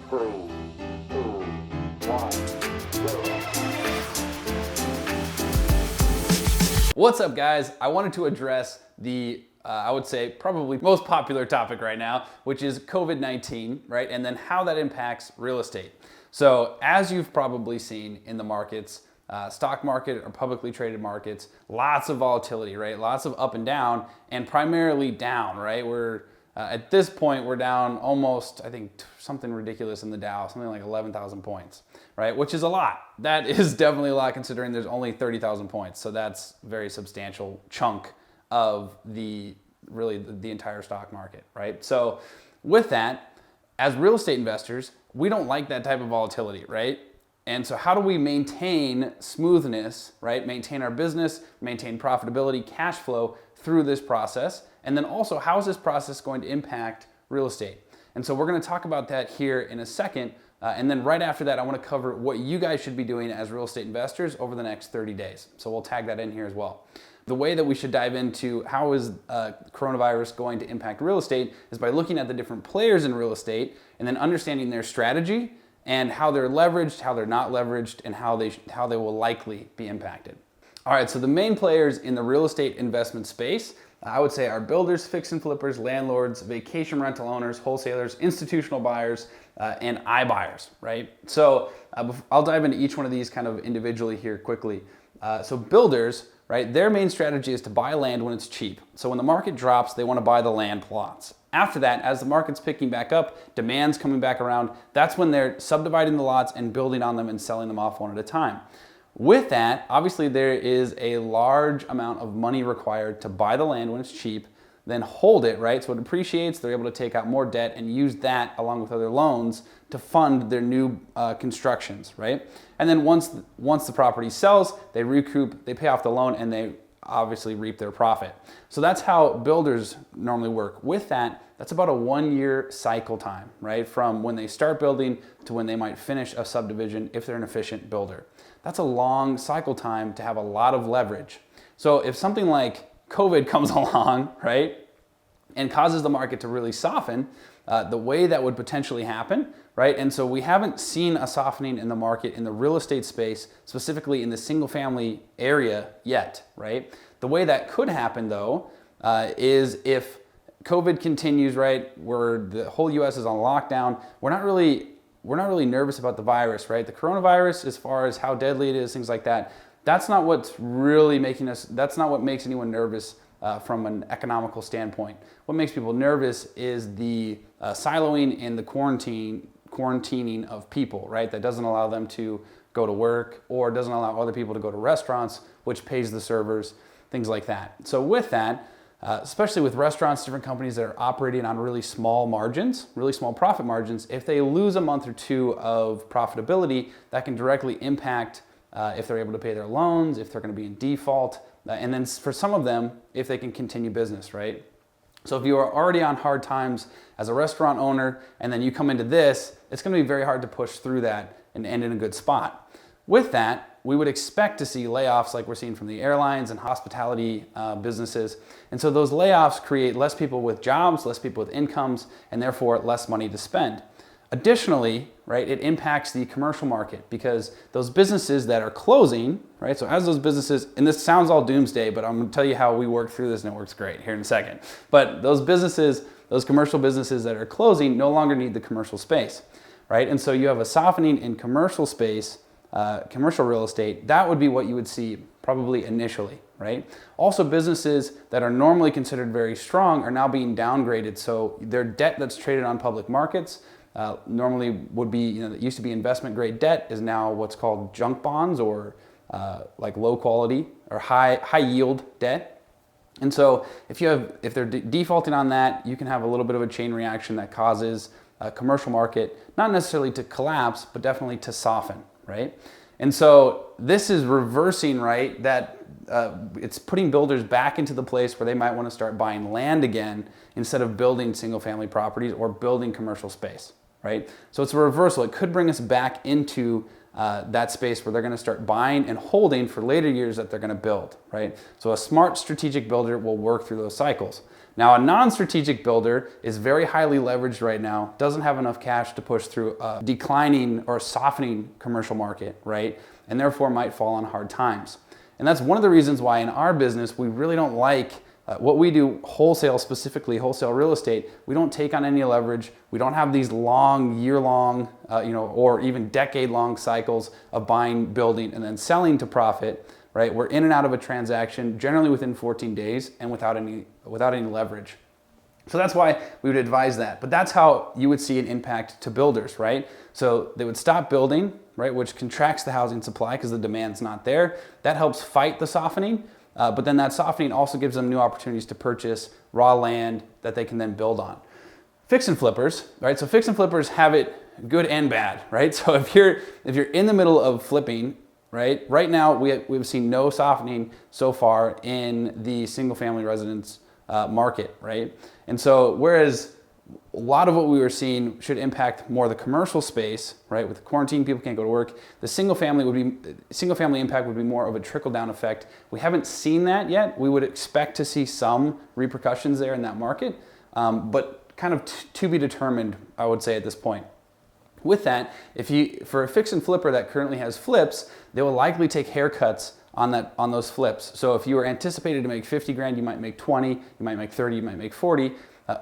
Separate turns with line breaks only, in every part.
3, 2, 1, 0.
What's up, guys? I wanted to address the I would say probably most popular topic right now, which is COVID-19, right? And then how that impacts real estate. So as you've probably seen in the markets, stock market or publicly traded markets, lots of volatility, right? Lots of up and down, and primarily down, right? We're at this point, we're down almost, I think, something ridiculous in the Dow, something like 11,000 points, right? Which is a lot. That is definitely a lot considering there's only 30,000 points. So that's a very substantial chunk of the entire stock market, right? So with that, as real estate investors, we don't like that type of volatility, right? And so how do we maintain smoothness, right? Maintain our business, maintain profitability, cash flow through this process? And then also, how is this process going to impact real estate? And so we're going to talk about that here in a second. And then right after that, I want to cover what you guys should be doing as real estate investors over the next 30 days. So we'll tag that in here as well. The way that we should dive into how is coronavirus going to impact real estate is by looking at the different players in real estate and then understanding their strategy and how they're leveraged, how they're not leveraged, and how they will likely be impacted. All right, so the main players in the real estate investment space, I would say, are builders, fix and flippers, landlords, vacation rental owners, wholesalers, institutional buyers, and iBuyers, right? So I'll dive into each one of these kind of individually here quickly. So builders, right, their main strategy is to buy land when it's cheap. So when the market drops, they want to buy the land plots. After that, as the market's picking back up, demand's coming back around, that's when they're subdividing the lots and building on them and selling them off one at a time. With that, obviously there is a large amount of money required to buy the land when it's cheap, then hold it, right? So it appreciates, they're able to take out more debt and use that along with other loans to fund their new constructions, right? And then once the property sells, they recoup, they pay off the loan, and they obviously reap their profit. So that's how builders normally work. With that, that's about a 1-year cycle time, right? From when they start building to when they might finish a subdivision if they're an efficient builder. That's a long cycle time to have a lot of leverage. So if something like COVID comes along, right, and causes the market to really soften, the way that would potentially happen, right? And so we haven't seen a softening in the market in the real estate space, specifically in the single family area yet, right? The way that could happen though, is if COVID continues, right, where the whole US is on lockdown, we're not really nervous about the virus, right? The coronavirus, as far as how deadly it is, things like that, that's not what's really that's not what makes anyone nervous from an economical standpoint. What makes people nervous is the siloing and the quarantining of people, right? That doesn't allow them to go to work or doesn't allow other people to go to restaurants, which pays the servers, things like that. So with that, especially with restaurants, different companies that are operating on really small margins, really small profit margins, if they lose a month or two of profitability, that can directly impact if they're able to pay their loans, if they're going to be in default, and then for some of them, if they can continue business, right? So if you are already on hard times as a restaurant owner, and then you come into this, it's going to be very hard to push through that and end in a good spot. With that, we would expect to see layoffs like we're seeing from the airlines and hospitality businesses. And so those layoffs create less people with jobs, less people with incomes, and therefore less money to spend. Additionally, right, it impacts the commercial market because those businesses that are closing, right, so as those businesses, and this sounds all doomsday, but I'm gonna tell you how we work through this and it works great here in a second. But those businesses, those commercial businesses that are closing no longer need the commercial space, right? And so you have a softening in commercial space, commercial real estate. That would be what you would see probably initially, right? Also, businesses that are normally considered very strong are now being downgraded. So their debt that's traded on public markets normally would be, that used to be investment grade debt is now what's called junk bonds or like low quality or high yield debt. And so if they're defaulting on that, you can have a little bit of a chain reaction that causes a commercial market, not necessarily to collapse, but definitely to soften, right? And so this is reversing, right, that it's putting builders back into the place where they might want to start buying land again instead of building single family properties or building commercial space, right? So it's a reversal. It could bring us back into that space where they're going to start buying and holding for later years that they're going to build, right? So a smart strategic builder will work through those cycles. Now, a non-strategic builder is very highly leveraged right now, doesn't have enough cash to push through a declining or softening commercial market, right? And therefore might fall on hard times. And that's one of the reasons why in our business, we really don't like what we do wholesale, specifically wholesale real estate. We don't take on any leverage. We don't have these long, year-long, or even decade-long cycles of buying, building, and then selling to profit, right? We're in and out of a transaction generally within 14 days and without any leverage. So that's why we would advise that. But that's how you would see an impact to builders, right? So they would stop building, right, which contracts the housing supply because the demand's not there. That helps fight the softening. But then that softening also gives them new opportunities to purchase raw land that they can then build on. Fix and flippers, right? So fix and flippers have it good and bad, right? So if you're in the middle of flipping, right now we've seen no softening so far in the single family residence market, right? And so whereas a lot of what we were seeing should impact more the commercial space, right? With quarantine, people can't go to work. The single family impact would be more of a trickle down effect. We haven't seen that yet. We would expect to see some repercussions there in that market, but kind of to be determined, I would say at this point. With that, for a fix and flipper that currently has flips, they will likely take haircuts on those flips. So if you were anticipated to make 50 grand, you might make 20, you might make 30, you might make 40.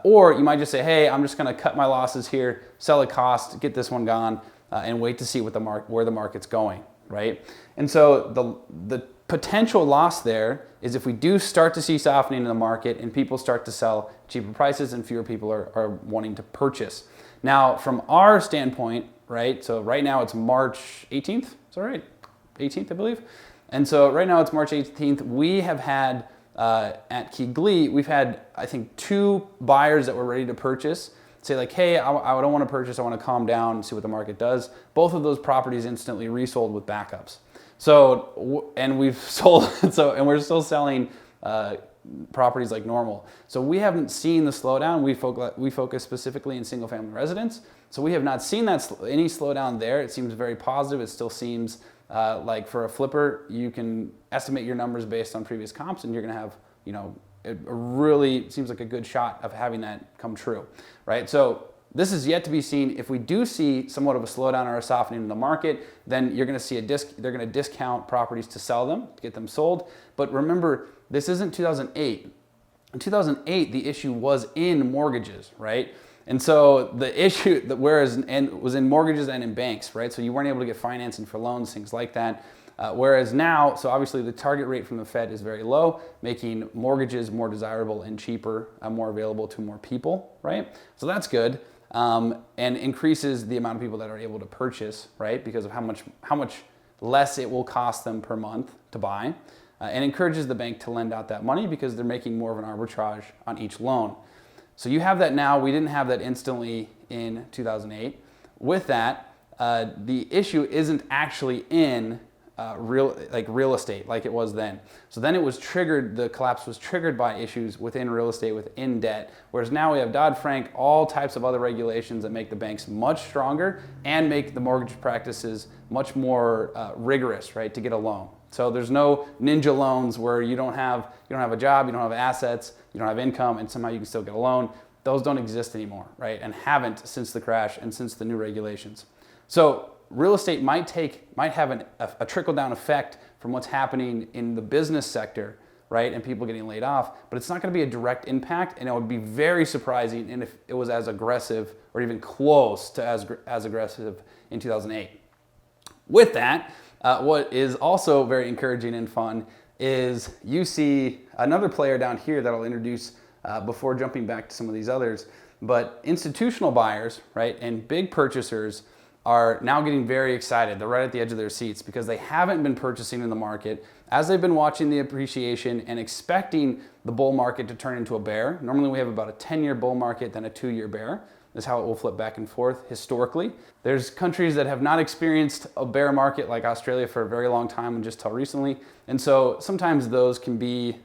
Or you might just say, hey, I'm just going to cut my losses here, sell at cost, get this one gone, and wait to see where the market's going, right? And so the potential loss there is if we do start to see softening in the market and people start to sell cheaper prices and fewer people are wanting to purchase. Now, from our standpoint, right, so right now it's March 18th, is that right? 18th, I believe. And so right now it's March 18th. We have had at Key Glee, we've had, I think, 2 buyers that were ready to purchase say like, hey, I don't want to purchase, I want to calm down and see what the market does. Both of those properties instantly resold with backups. So, and we've sold, and we're still selling properties like normal. So we haven't seen the slowdown. We focus specifically in single family residence. So we have not seen any slowdown there. It seems very positive. It still seems like for a flipper, you can estimate your numbers based on previous comps, and you're going to have, it really seems like a good shot of having that come true, right? So this is yet to be seen. If we do see somewhat of a slowdown or a softening in the market, then you're going to see they're going to discount properties to sell them, to get them sold. But remember, this isn't 2008. In 2008, the issue was in mortgages, right? And so the issue was in mortgages and in banks, right? So you weren't able to get financing for loans, things like that. Whereas now, so obviously the target rate from the Fed is very low, making mortgages more desirable and cheaper, more available to more people, right? So that's good, and increases the amount of people that are able to purchase, right? Because of how much less it will cost them per month to buy, and encourages the bank to lend out that money because they're making more of an arbitrage on each loan. So you have that now. We didn't have that instantly in 2008. With that, the issue isn't actually in real estate like it was then. So then it was triggered, the collapse was triggered by issues within real estate, within debt, whereas now we have Dodd-Frank, all types of other regulations that make the banks much stronger and make the mortgage practices much more rigorous, right, to get a loan. So there's no ninja loans where you don't have a job, you don't have assets, you don't have income, and somehow you can still get a loan. Those don't exist anymore, right, and haven't since the crash and since the new regulations. So real estate might have a trickle-down effect from what's happening in the business sector, right, and people getting laid off, but it's not going to be a direct impact, and it would be very surprising if it was as aggressive or even close to as aggressive in 2008. With that, what is also very encouraging and fun is you see another player down here that I'll introduce before jumping back to some of these others, but institutional buyers, right, and big purchasers are now getting very excited. They're right at the edge of their seats because they haven't been purchasing in the market as they've been watching the appreciation and expecting the bull market to turn into a bear. Normally we have about a 10-year bull market, then a 2-year bear. That's how it will flip back and forth historically. There's countries that have not experienced a bear market like Australia for a very long time and just till recently. And so sometimes those can be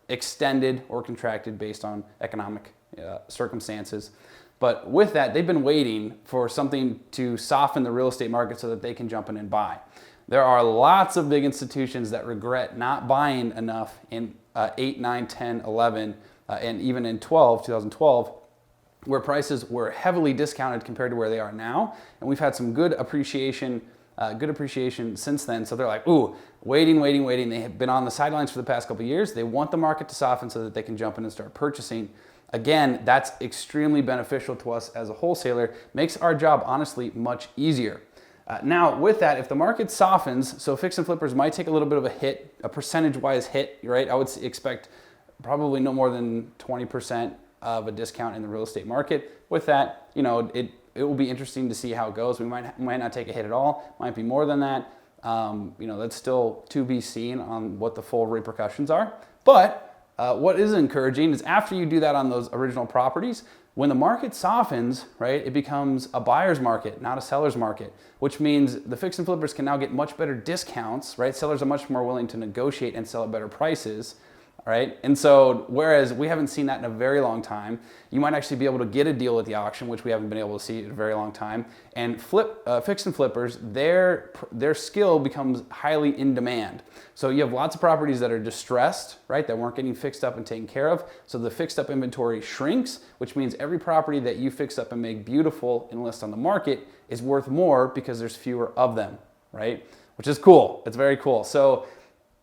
extended or contracted based on economic circumstances. But with that, they've been waiting for something to soften the real estate market so that they can jump in and buy. There are lots of big institutions that regret not buying enough in 8, 9, 10, 11, and even in 2012, where prices were heavily discounted compared to where they are now. And we've had some good appreciation since then. So they're like, ooh, waiting. They have been on the sidelines for the past couple of years. They want the market to soften so that they can jump in and start purchasing. Again, that's extremely beneficial to us as a wholesaler. Makes our job, honestly, much easier. Now, with that, if the market softens, so fix and flippers might take a little bit of a hit, a percentage-wise hit, right? I would expect probably no more than 20% of a discount in the real estate market. With that, it will be interesting to see how it goes. We might not take a hit at all. Might be more than that. That's still to be seen on what the full repercussions are. But what is encouraging is after you do that on those original properties, when the market softens, right, it becomes a buyer's market, not a seller's market, which means the fix and flippers can now get much better discounts, right? Sellers are much more willing to negotiate and sell at better prices. Right? And so, whereas we haven't seen that in a very long time, you might actually be able to get a deal at the auction, which we haven't been able to see in a very long time. And fix and flippers, their skill becomes highly in demand. So you have lots of properties that are distressed, right? That weren't getting fixed up and taken care of. So the fixed up inventory shrinks, which means every property that you fix up and make beautiful and list on the market is worth more because there's fewer of them, right? Which is cool. It's very cool. So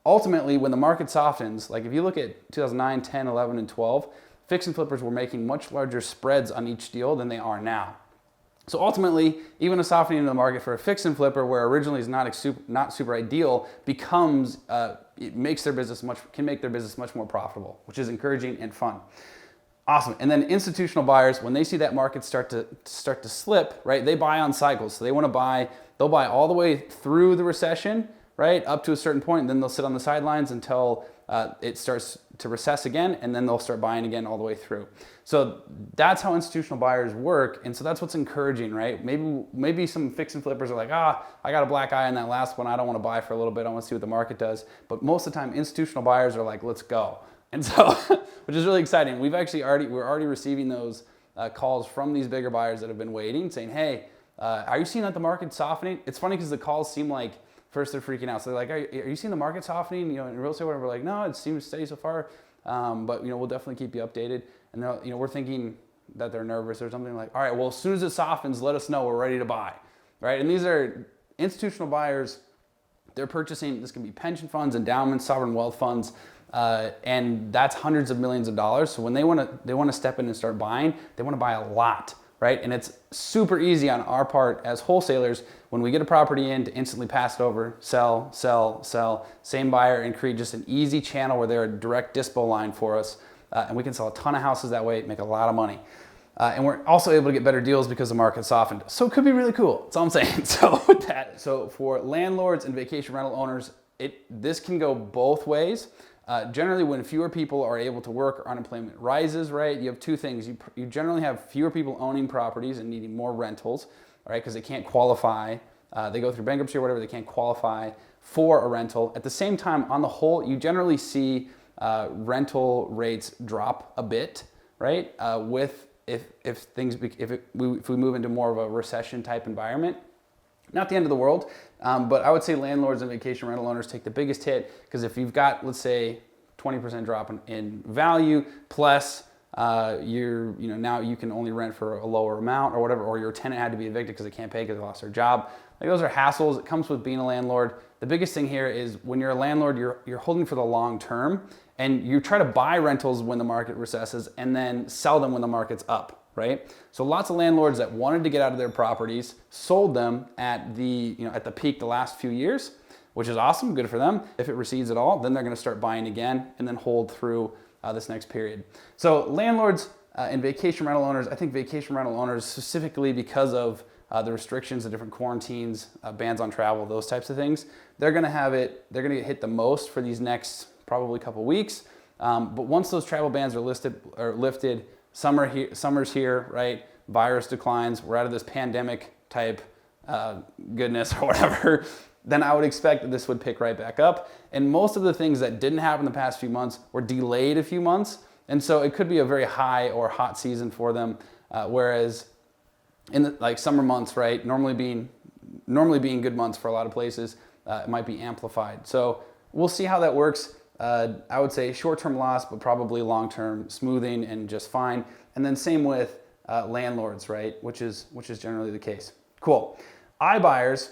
ultimately, when the market softens, like if you look at 2009, 10, 11, and 12, fix and flippers were making much larger spreads on each deal than they are now. So ultimately, even a softening in the market for a fix and flipper, where originally is not super ideal, it makes their business can make their business much more profitable, which is encouraging and fun. Awesome. And then institutional buyers, when they see that market start to slip, right? They buy on cycles. So they'll buy all the way through the recession, right, up to a certain point, and then they'll sit on the sidelines until it starts to recess again, and then they'll start buying again all the way through. So that's how institutional buyers work, and so that's what's encouraging, right? Maybe some fix and flippers are like, I got a black eye on that last one. I don't want to buy for a little bit. I want to see what the market does. But most of the time, institutional buyers are like, let's go. And so, which is really exciting. We're already receiving those calls from these bigger buyers that have been waiting, saying, hey, are you seeing that the market's softening? It's funny because the calls seem like, first they're freaking out. So they're like, are you seeing the market softening? In real estate, whatever. We're like, no, it seems steady so far. But we'll definitely keep you updated. And we're thinking that they're nervous or something like, all right, well, as soon as it softens, let us know. We're ready to buy, right? And these are institutional buyers. They're purchasing, this can be pension funds, endowments, sovereign wealth funds, and that's hundreds of millions of dollars. So when they want to step in and start buying, they want to buy a lot. Right? And it's super easy on our part as wholesalers when we get a property in to instantly pass it over, sell, same buyer, and create just an easy channel where they're a direct dispo line for us. And we can sell a ton of houses that way, make a lot of money. And we're also able to get better deals because the market softened. So it could be really cool. That's all I'm saying. So with that, so for landlords and vacation rental owners, this can go both ways. Generally, when fewer people are able to work or unemployment rises, right, you have two things. You generally have fewer people owning properties and needing more rentals, right, because they can't qualify. They go through bankruptcy or whatever, they can't qualify for a rental. At the same time, on the whole, you generally see rental rates drop a bit, right, if we move into more of a recession type environment. Not the end of the world, but I would say landlords and vacation rental owners take the biggest hit because if you've got, let's say, 20% drop in value plus now you can only rent for a lower amount or whatever, or your tenant had to be evicted because they can't pay because they lost their job. Like those are hassles. It comes with being a landlord. The biggest thing here is when you're a landlord, you're holding for the long term, and you try to buy rentals when the market recesses and then sell them when the market's up. Right? So lots of landlords that wanted to get out of their properties sold them at the peak the last few years, which is awesome, good for them. If it recedes at all, then they're going to start buying again and then hold through this next period. So landlords and vacation rental owners, I think vacation rental owners specifically because of the restrictions, the different quarantines, bans on travel, those types of things, they're going to get hit the most for these next probably couple weeks. But once those travel bans are lifted, summer's here, right? Virus declines. We're out of this pandemic type goodness or whatever. Then I would expect that this would pick right back up. And most of the things that didn't happen the past few months were delayed a few months. And so it could be a very high or hot season for them. Whereas in the like summer months, right, normally being good months for a lot of places, it might be amplified. So we'll see how that works. I would say short-term loss, but probably long-term smoothing and just fine. And then same with landlords, right, which is generally the case. Cool. iBuyers.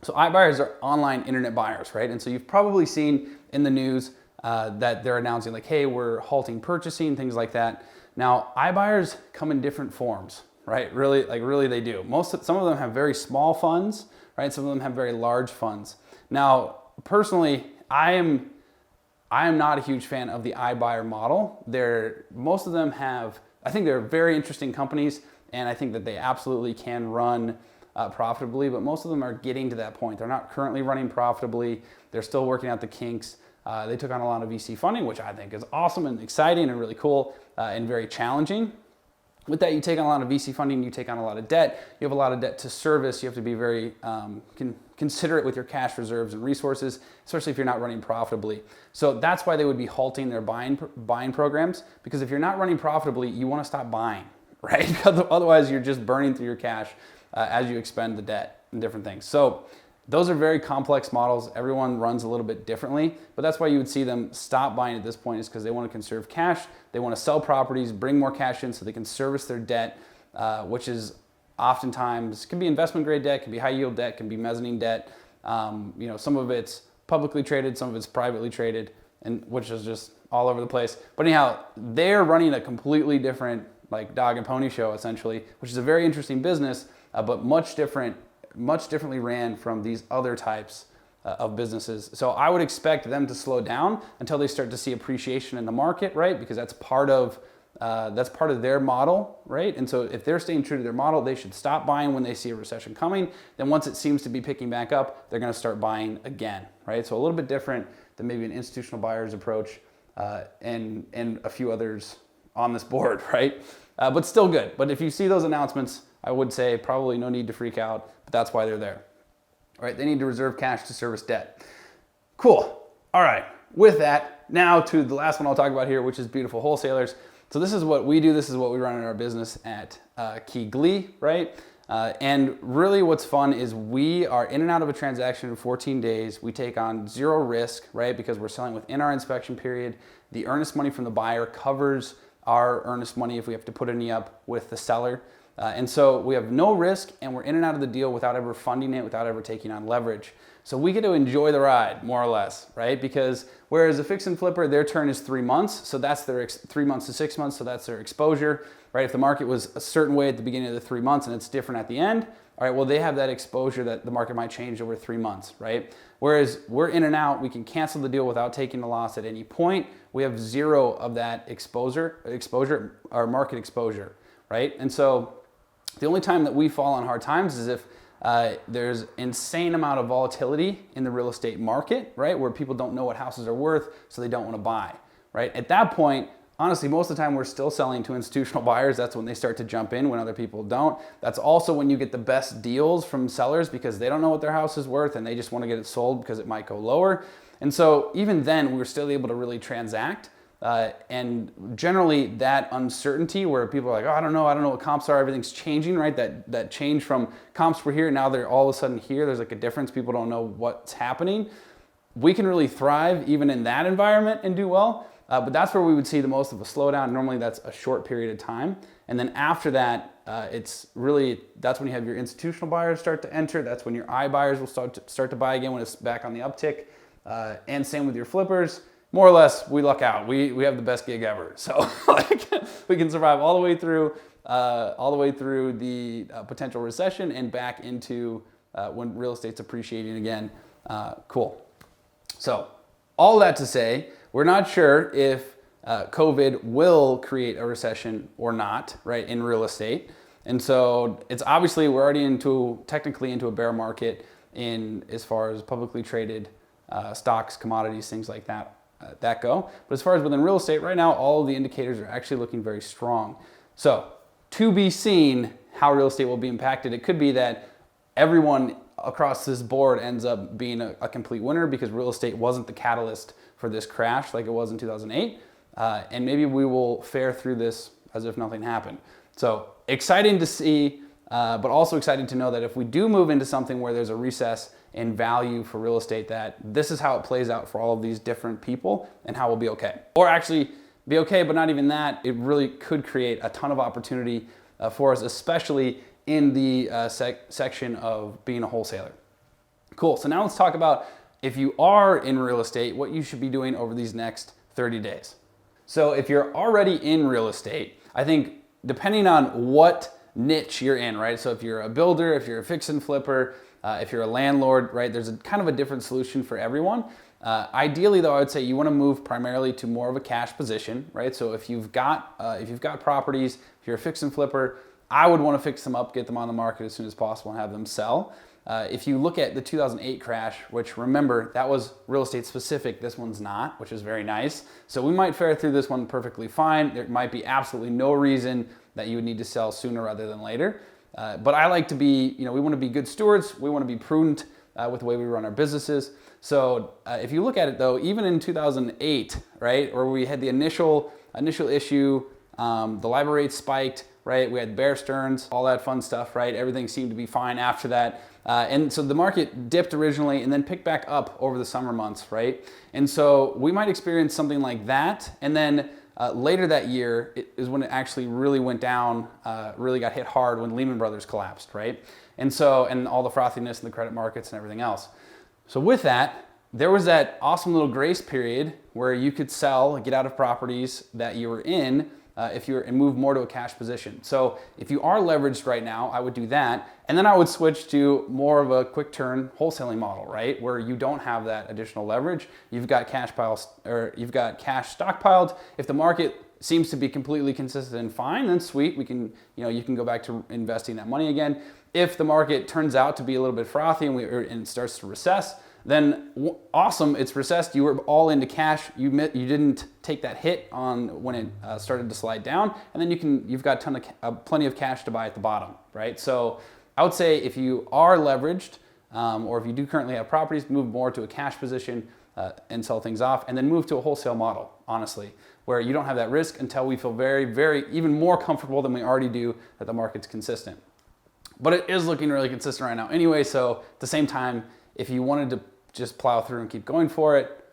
So iBuyers are online internet buyers, right? And so you've probably seen in the news that they're announcing like, hey, we're halting purchasing, things like that. Now, iBuyers come in different forms, right? Really they do. Some of them have very small funds, right? Some of them have very large funds. Now, personally, I am not a huge fan of the iBuyer model. Most of them I think they're very interesting companies, and I think that they absolutely can run profitably, but most of them are getting to that point. They're not currently running profitably. They're still working out the kinks. They took on a lot of VC funding, which I think is awesome and exciting and really cool and very challenging. With that, you take on a lot of VC funding, you take on a lot of debt. You have a lot of debt to service. You have to be very considerate with your cash reserves and resources, especially if you're not running profitably. So that's why they would be halting their buying programs, because if you're not running profitably, you want to stop buying, right? Otherwise, you're just burning through your cash as you expend the debt and different things. So those are very complex models. Everyone runs a little bit differently, but that's why you would see them stop buying at this point, is because they want to conserve cash. They want to sell properties, bring more cash in so they can service their debt, which is oftentimes can be investment grade debt, can be high yield debt, can be mezzanine debt. Some of it's publicly traded, some of it's privately traded, and which is just all over the place. But anyhow, they're running a completely different like dog and pony show essentially, which is a very interesting business, but much differently ran from these other types of businesses. So I would expect them to slow down until they start to see appreciation in the market, right? Because that's part of their model, right? And so if they're staying true to their model, they should stop buying when they see a recession coming. Then once it seems to be picking back up, they're going to start buying again, right? So a little bit different than maybe an institutional buyer's approach and a few others on this board, right? But still good. But if you see those announcements, I would say probably no need to freak out, but that's why they're there. All right, they need to reserve cash to service debt. Cool. All right, with that, now to the last one I'll talk about here, which is beautiful wholesalers. So this is what we do. This is what we run in our business at Key Glee, right? And really what's fun is we are in and out of a transaction in 14 days. We take on zero risk, right? Because we're selling within our inspection period. The earnest money from the buyer covers our earnest money if we have to put any up with the seller. And so we have no risk, and we're in and out of the deal without ever funding it, without ever taking on leverage. So we get to enjoy the ride, more or less, right? Because whereas a fix and flipper, their turn is 3 months, so that's their 3 months to 6 months, so that's their exposure, right? If the market was a certain way at the beginning of the 3 months and it's different at the end, all right, well, they have that exposure that the market might change over 3 months, right? Whereas we're in and out, we can cancel the deal without taking a loss at any point. We have zero of that exposure, or market exposure, right? And so the only time that we fall on hard times is if there's insane amount of volatility in the real estate market, right? Where people don't know what houses are worth, so they don't want to buy, right? At that point, honestly, most of the time we're still selling to institutional buyers. That's when they start to jump in when other people don't. That's also when you get the best deals from sellers because they don't know what their house is worth and they just want to get it sold because it might go lower. And so even then, we're still able to really transact. And generally that uncertainty where people are like, oh, I don't know what comps are, everything's changing, right? That change from comps were here, now they're all of a sudden here, there's like a difference, people don't know what's happening. We can really thrive even in that environment and do well, but that's where we would see the most of a slowdown. Normally that's a short period of time. And then after that, that's when you have your institutional buyers start to enter, that's when your iBuyers will start to buy again when it's back on the uptick, and same with your flippers. More or less, we luck out. We have the best gig ever. So we can survive all the way through the potential recession and back into when real estate's appreciating again. Cool. So all that to say, we're not sure if COVID will create a recession or not, right, in real estate. And so it's obviously we're already technically into a bear market in as far as publicly traded stocks, commodities, things like that. That go. But as far as within real estate, right now, all of the indicators are actually looking very strong. So to be seen how real estate will be impacted. It could be that everyone across this board ends up being a complete winner because real estate wasn't the catalyst for this crash like it was in 2008. And maybe we will fare through this as if nothing happened. So exciting to see, but also exciting to know that if we do move into something where there's a recess in value for real estate, that this is how it plays out for all of these different people and how we'll be okay. Or actually be okay, but not even that. It really could create a ton of opportunity for us, especially in the section of being a wholesaler. Cool, so now let's talk about if you are in real estate, what you should be doing over these next 30 days. So if you're already in real estate, I think depending on what niche you're in, right? So if you're a builder, if you're a fix and flipper, if you're a landlord, right? There's a kind of a different solution for everyone. Ideally though, I would say you wanna move primarily to more of a cash position, right? So if you've got properties, if you're a fix and flipper, I would wanna fix them up, get them on the market as soon as possible and have them sell. If you look at the 2008 crash, which remember, that was real estate specific, this one's not, which is very nice. So we might fare through this one perfectly fine. There might be absolutely no reason that you would need to sell sooner rather than later. But I like to be, we want to be good stewards. We want to be prudent with the way we run our businesses. So if you look at it though, even in 2008, right, where we had the initial issue, the LIBOR rate spiked, right? We had Bear Stearns, all that fun stuff, right? Everything seemed to be fine after that. And so the market dipped originally and then picked back up over the summer months, right? And so we might experience something like that. And then later that year is when it actually really went down, really got hit hard when Lehman Brothers collapsed, right? And all the frothiness in the credit markets and everything else. So with that, there was that awesome little grace period where you could sell, get out of properties that you were in, and move more to a cash position. So if you are leveraged right now, I would do that. And then I would switch to more of a quick turn wholesaling model, right? Where you don't have that additional leverage. You've got cash stockpiled. If the market seems to be completely consistent and fine, then sweet, you can go back to investing that money again. If the market turns out to be a little bit frothy and it starts to recess, then awesome, it's recessed, you were all into cash, you didn't take that hit on when it started to slide down, and then you've got plenty of cash to buy at the bottom, right? So I would say if you are leveraged, or if you do currently have properties, move more to a cash position and sell things off, and then move to a wholesale model, honestly, where you don't have that risk until we feel very, very, even more comfortable than we already do that the market's consistent. But it is looking really consistent right now anyway, so at the same time, if you wanted to just plow through and keep going for it,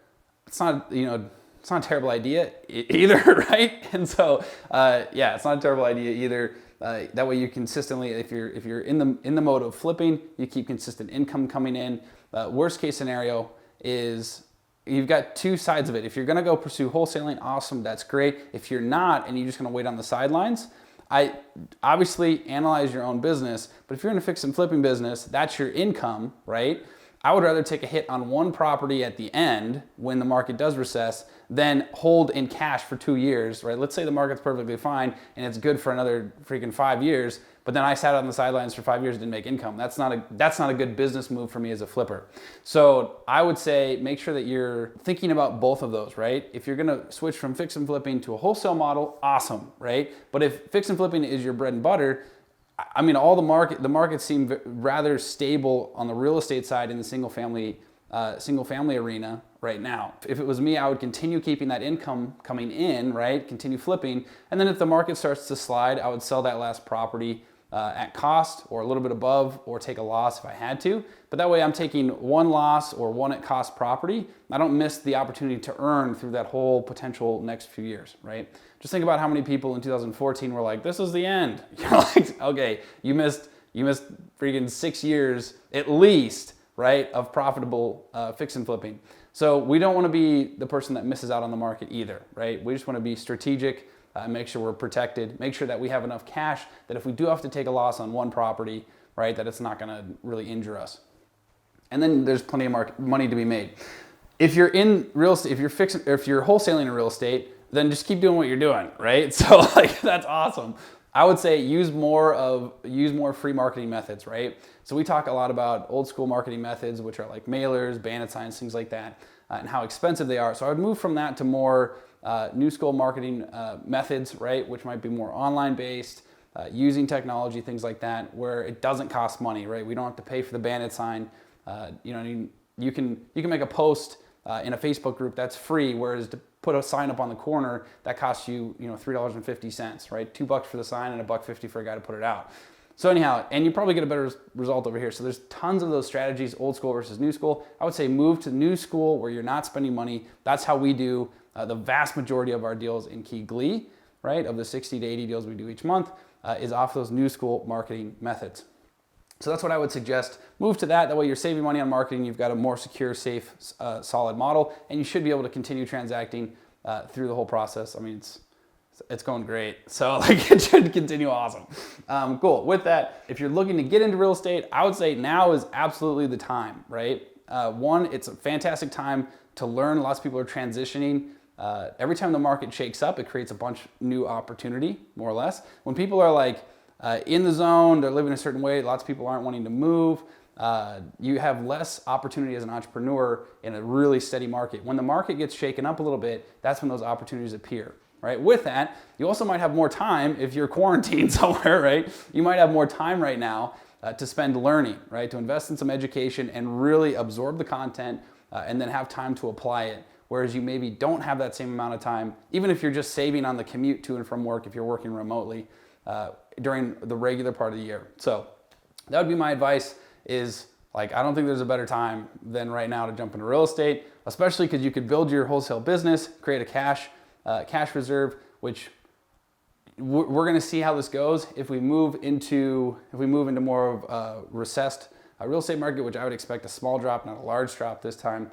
it's not a terrible idea either, right? And so it's not a terrible idea either. That way you consistently, if you're in the mode of flipping, you keep consistent income coming in. Worst case scenario is you've got two sides of it. If you're gonna go pursue wholesaling, awesome, that's great. If you're not and you're just gonna wait on the sidelines, I obviously analyze your own business, but if you're in a fix and flipping business, that's your income, right? I would rather take a hit on one property at the end when the market does recess than hold in cash for 2 years, right? Let's say the market's perfectly fine and it's good for another freaking 5 years, but then I sat on the sidelines for 5 years and didn't make income. That's not a good business move for me as a flipper. So I would say make sure that you're thinking about both of those, right? If you're gonna switch from fix and flipping to a wholesale model, awesome, right? But if fix and flipping is your bread and butter, I mean, the markets seem rather stable on the real estate side in the single family arena right now. If it was me, I would continue keeping that income coming in, right? Continue flipping. And then if the market starts to slide, I would sell that last property at cost or a little bit above, or take a loss if I had to. But that way I'm taking one loss or one at cost property. I don't miss the opportunity to earn through that whole potential next few years, right? Just think about how many people in 2014 were like, this is the end. You're like, okay, you missed freaking 6 years at least, right, of profitable fix and flipping. So we don't want to be the person that misses out on the market either, right? We just want to be strategic, make sure we're protected, make sure that we have enough cash that if we do have to take a loss on one property, right, that it's not going to really injure us. And then there's plenty of money to be made. If you're in real estate, if you're wholesaling in real estate, then just keep doing what you're doing, right? So like that's awesome. I would say use more free marketing methods, right? So we talk a lot about old school marketing methods, which are like mailers, bandit signs, things like that, and how expensive they are. So I would move from that to more new school marketing methods, right? Which might be more online based, using technology, things like that, where it doesn't cost money, right? We don't have to pay for the bandit sign. You can make a post in a Facebook group, that's free, whereas to put a sign up on the corner, that costs you, $3.50, right? $2 for the sign and $1.50 for a guy to put it out. So anyhow, and you probably get a better result over here. So there's tons of those strategies, old school versus new school. I would say move to new school where you're not spending money. That's how we do the vast majority of our deals in Key Glee, right? Of the 60 to 80 deals we do each month is off those new school marketing methods. So that's what I would suggest. Move to that. That way you're saving money on marketing. You've got a more secure, safe, solid model, and you should be able to continue transacting through the whole process. I mean, it's going great. So it should continue awesome. Cool. With that, if you're looking to get into real estate, I would say now is absolutely the time, right? One, it's a fantastic time to learn. Lots of people are transitioning. Every time the market shakes up, it creates a bunch of new opportunity, more or less. When people are in the zone, they're living a certain way, lots of people aren't wanting to move. You have less opportunity as an entrepreneur in a really steady market. When the market gets shaken up a little bit, that's when those opportunities appear. Right? With that, you also might have more time if you're quarantined somewhere, right? You might have more time right now to spend learning, right? To invest in some education and really absorb the content and then have time to apply it. Whereas you maybe don't have that same amount of time, even if you're just saving on the commute to and from work, if you're working remotely during the regular part of the year. So that would be my advice is I don't think there's a better time than right now to jump into real estate, especially because you could build your wholesale business, create a cash reserve, which we're going to see how this goes if we move into more of a recessed real estate market, which I would expect a small drop, not a large drop this time,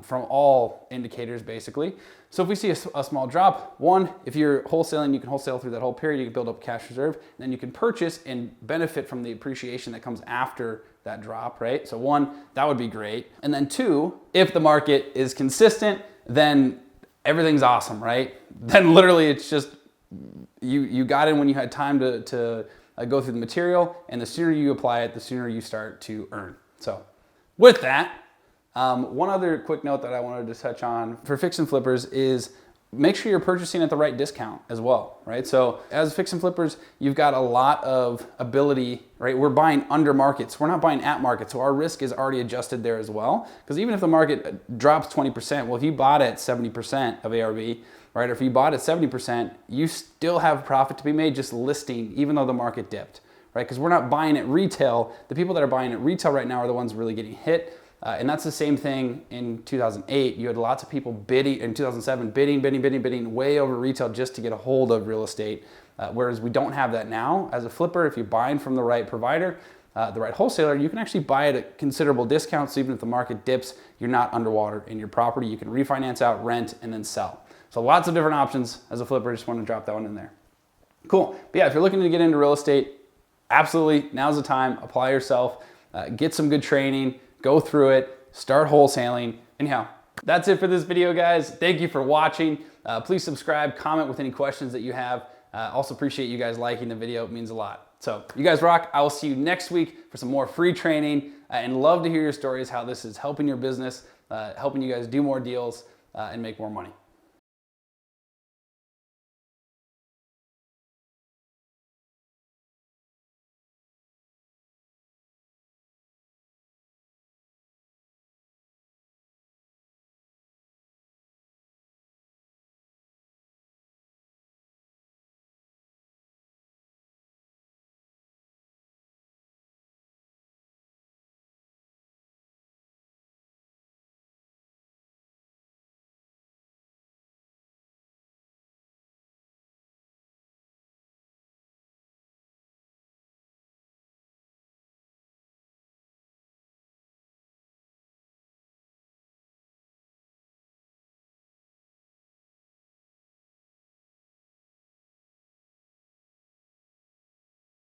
from all indicators basically. So if we see a small drop, one, if you're wholesaling, you can wholesale through that whole period, you can build up a cash reserve, and then you can purchase and benefit from the appreciation that comes after that drop, right? So one, that would be great. And then two, if the market is consistent, then everything's awesome, right? Then literally it's just, you got in when you had time to go through the material, and the sooner you apply it, the sooner you start to earn. So with that, one other quick note that I wanted to touch on for fix and flippers is make sure you're purchasing at the right discount as well, right? So as fix and flippers, you've got a lot of ability, right? We're buying under markets. We're not buying at market. So our risk is already adjusted there as well. Because even if the market drops 20%, well, if you bought at 70% of ARV, right? Or if you bought at 70%, you still have profit to be made just listing, even though the market dipped, right? Because we're not buying at retail. The people that are buying at retail right now are the ones really getting hit. And that's the same thing in 2008. You had lots of people bidding, in 2007, bidding way over retail just to get a hold of real estate. Whereas we don't have that now. As a flipper, if you're buying from the right provider, the right wholesaler, you can actually buy at a considerable discount. So even if the market dips, you're not underwater in your property. You can refinance out, rent, and then sell. So lots of different options as a flipper. Just want to drop that one in there. Cool. But yeah, if you're looking to get into real estate, absolutely, now's the time. Apply yourself, get some good training, go through it, start wholesaling. Anyhow, that's it for this video, guys. Thank you for watching. Please subscribe, comment with any questions that you have. Also appreciate you guys liking the video. It means a lot. So you guys rock. I will see you next week for some more free training and love to hear your stories, how this is helping your business, helping you guys do more deals and make more money.